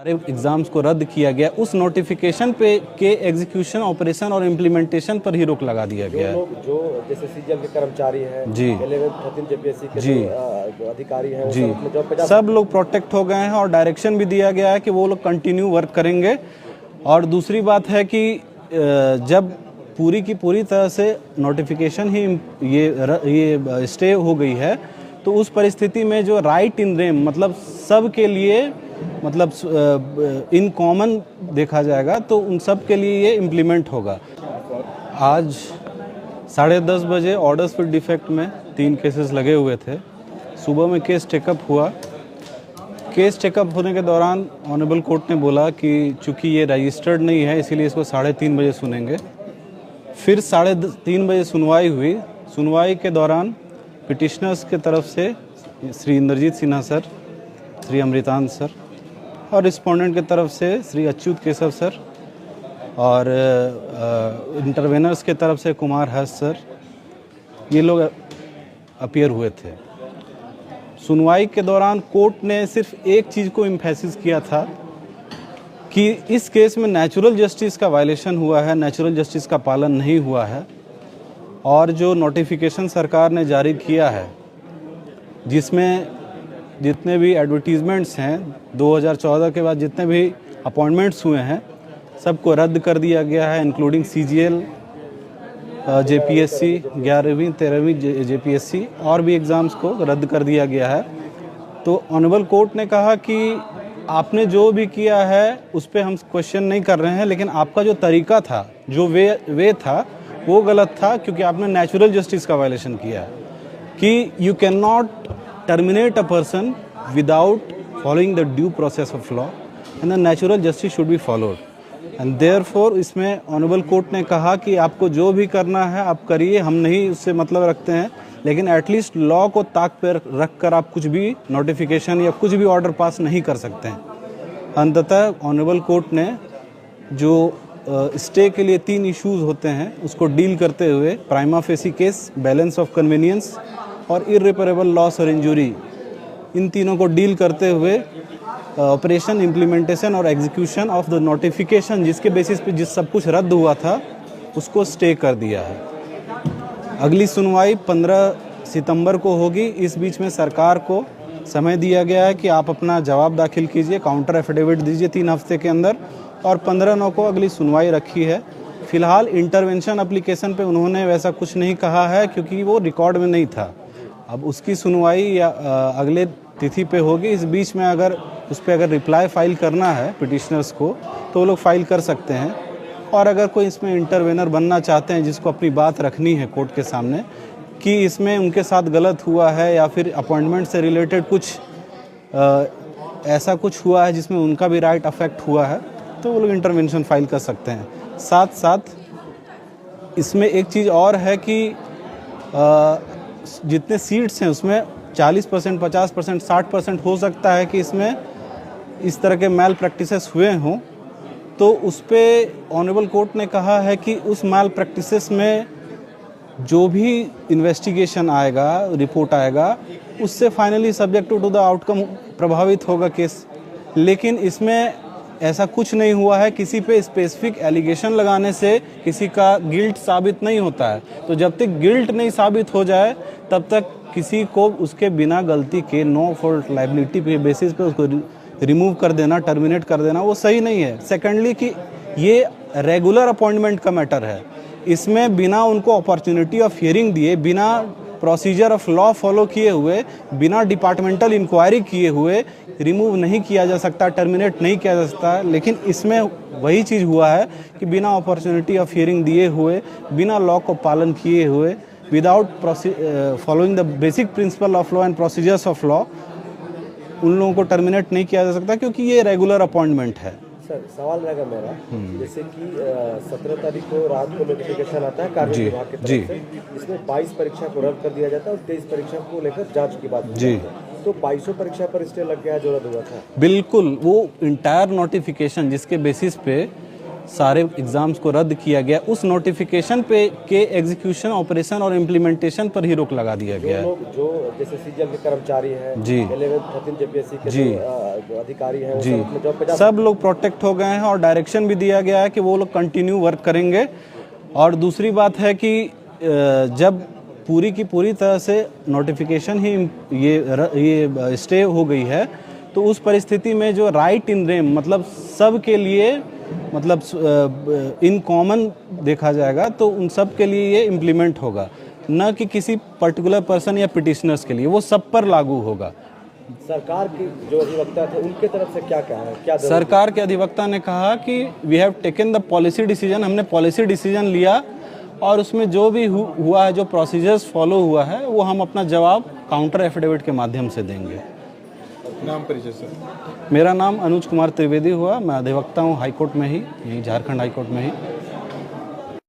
सारे एग्जाम्स को रद्द किया गया। उस नोटिफिकेशन पे के एग्जीक्यूशन, ऑपरेशन और इम्प्लीमेंटेशन पर ही रोक लगा दिया गया है। जो जैसे सीजीएल के कर्मचारी हैं जी, 11th जेपीएससी के जी, जो अधिकारी हैं, जी, जॉब पे सब लोग प्रोटेक्ट हो गए हैं और डायरेक्शन भी दिया गया है कि वो लोग कंटिन्यू वर्क करेंगे। और दूसरी बात है कि जब पूरी की पूरी तरह से नोटिफिकेशन ही ये स्टे हो गई है, तो उस परिस्थिति में जो राइट इन रेम मतलब सब के लिए मतलब इन कॉमन देखा जाएगा, तो उन सब के लिए ये इम्प्लीमेंट होगा। आज 10:30 बजे ऑर्डर्स विद डिफेक्ट में 3 केसेस लगे हुए थे। सुबह में केस टेकअप हुआ। केस टेकअप होने के दौरान ऑनरेबल कोर्ट ने बोला कि चूंकि ये रजिस्टर्ड नहीं है, इसीलिए इसको 3:30 बजे सुनेंगे। फिर 3:30 बजे सुनवाई हुई। सुनवाई के दौरान पिटिशनर्स के तरफ से श्री इंद्रजीत सिन्हा सर, श्री अमृतांत सर, और रिस्पोंडेंट की तरफ से श्री अच्युत केशव सर, और इंटरवेनर्स के तरफ से कुमार हर्ष सर, ये लोग अपीयर हुए थे। सुनवाई के दौरान कोर्ट ने सिर्फ एक चीज़ को एम्फेसिस किया था कि इस केस में नेचुरल जस्टिस का वायलेशन हुआ है, नेचुरल जस्टिस का पालन नहीं हुआ है। और जो नोटिफिकेशन सरकार ने जारी किया है, जिसमें जितने भी एडवर्टीजमेंट्स हैं 2014 के बाद जितने भी अपॉइंटमेंट्स हुए हैं, सबको रद्द कर दिया गया है, इंक्लूडिंग सीजीएल, जेपीएससी, 11वीं 13वीं जेपीएससी और भी एग्ज़ाम्स को रद्द कर दिया गया है। तो ऑनरेबल कोर्ट ने कहा कि आपने जो भी किया है उस पर हम क्वेश्चन नहीं कर रहे हैं, लेकिन आपका जो तरीका था, जो वे था, वो गलत था, क्योंकि आपने नेचुरल जस्टिस का वायलेशन किया है कि you can not terminate a person without following the due process of law and the natural justice should be followed. And therefore इसमें ऑनरेबल कोर्ट ने कहा कि आपको जो भी करना है आप करिए, हम नहीं उससे मतलब रखते हैं, लेकिन एटलीस्ट लॉ को ताक पर रख कर आप कुछ भी नोटिफिकेशन या कुछ भी ऑर्डर पास नहीं कर सकते हैं। अंततः ऑनरेबल कोर्ट ने जो स्टे के लिए 3 इश्यूज होते हैं उसको डील करते हुए prima facie case, balance of convenience और इर्रिपेरेबल लॉस और इंजुरी, इन तीनों को डील करते हुए ऑपरेशन, इम्प्लीमेंटेशन और एग्जीक्यूशन ऑफ द नोटिफिकेशन, जिसके बेसिस पे जिस सब कुछ रद्द हुआ था उसको स्टे कर दिया है। अगली सुनवाई 15 सितंबर को होगी। इस बीच में सरकार को समय दिया गया है कि आप अपना जवाब दाखिल कीजिए, काउंटर एफिडेविट दीजिए 3 हफ्ते के अंदर, और 15/9 को अगली सुनवाई रखी है। फिलहाल इंटरवेंशन एप्लीकेशन पे उन्होंने वैसा कुछ नहीं कहा है, क्योंकि वो रिकॉर्ड में नहीं था। अब उसकी सुनवाई या अगले तिथि पे होगी। इस बीच में अगर उस पर अगर रिप्लाई फाइल करना है पिटिशनर्स को, तो वो लोग फाइल कर सकते हैं। और अगर कोई इसमें इंटरवेनर बनना चाहते हैं, जिसको अपनी बात रखनी है कोर्ट के सामने कि इसमें उनके साथ गलत हुआ है या फिर अपॉइंटमेंट से रिलेटेड कुछ ऐसा कुछ हुआ है जिसमें उनका भी राइट अफेक्ट हुआ है, तो वो लोग इंटरवेंशन फाइल कर सकते हैं। साथ साथ इसमें एक चीज़ और है कि जितने सीट्स हैं उसमें 40%, 50%, 60% हो सकता है कि इसमें इस तरह के मैल प्रैक्टिसेस हुए हों। तो उस पर ऑनरेबल कोर्ट ने कहा है कि उस मैल प्रैक्टिसेस में जो भी इन्वेस्टिगेशन आएगा, रिपोर्ट आएगा, उससे finally subject to the outcome प्रभावित होगा केस। लेकिन इसमें ऐसा कुछ नहीं हुआ है, किसी पे स्पेसिफिक एलिगेशन लगाने से किसी का गिल्ट साबित नहीं होता है। तो जब तक गिल्ट नहीं साबित हो जाए तब तक किसी को उसके बिना गलती के नो फॉल्ट लायबिलिटी पे बेसिस पे उसको रिमूव कर देना, टर्मिनेट कर देना, वो सही नहीं है। सेकेंडली कि ये रेगुलर अपॉइंटमेंट का मैटर है, इसमें बिना उनको अपॉर्चुनिटी ऑफ हियरिंग दिए, बिना प्रोसीजर ऑफ लॉ फॉलो किए हुए, बिना डिपार्टमेंटल इंक्वायरी किए हुए रिमूव नहीं किया जा सकता, टर्मिनेट नहीं किया जा सकता। लेकिन इसमें वही चीज़ हुआ है कि बिना अपॉर्चुनिटी ऑफ हियरिंग दिए हुए, बिना लॉ को पालन किए हुए, without following the basic principle of law and procedures of law, उन लोगों को टर्मिनेट नहीं किया जा सकता, क्योंकि ये रेगुलर अपॉइंटमेंट है। सर सवाल रहेगा मेरा, जैसे कि 17 तारीख को रात को नोटिफिकेशन आता है कार्य विभाग की तरफ से, इसमें 22 परीक्षा को रद्द कर दिया जाता है और 23 परीक्षा को लेकर जांच की बात जी, तो 2200 परीक्षा पर स्टे लग गया जो रद्द हुआ था। बिल्कुल, वो इंटायर नोटिफिकेशन जिसके बेसिस पे सारे एग्ज़ाम्स को रद्द किया गया, उस नोटिफिकेशन पे के एग्जीक्यूशन, ऑपरेशन और इम्प्लीमेंटेशन पर ही रोक लगा दिया गया है। लोग जो जैसे सीजीएल के कर्मचारी हैं, जी 11th 13 जेपीएससी के जी जो अधिकारी हैं, वो जी, सब अपने जॉब पे जा सब लोग प्रोटेक्ट हो गए हैं और डायरेक्शन भी दिया गया है कि वो लोग कंटिन्यू वर्क करेंगे। और दूसरी बात है कि जब पूरी की पूरी तरह से नोटिफिकेशन ही ये स्टे हो गई है, तो उस परिस्थिति में जो राइट इन रेम मतलब सब के लिए मतलब इन कॉमन देखा जाएगा, तो उन सब के लिए ये इम्प्लीमेंट होगा, न कि किसी पर्टिकुलर पर्सन या पिटिशनर्स के लिए, वो सब पर लागू होगा। सरकार के जो अधिवक्ता थे उनके तरफ से क्या कहा है, क्या सरकार के अधिवक्ता ने कहा कि we have taken the policy decision, हमने पॉलिसी डिसीजन लिया और उसमें जो भी हुआ है, जो प्रोसीजर्स फॉलो हुआ है, वो हम अपना जवाब काउंटर एफिडेविट के माध्यम से देंगे। नाम परिचय सर? मेरा नाम अनुज कुमार त्रिवेदी हुआ, मैं अधिवक्ता हूँ हाईकोर्ट में ही, यहीं झारखंड हाईकोर्ट में ही।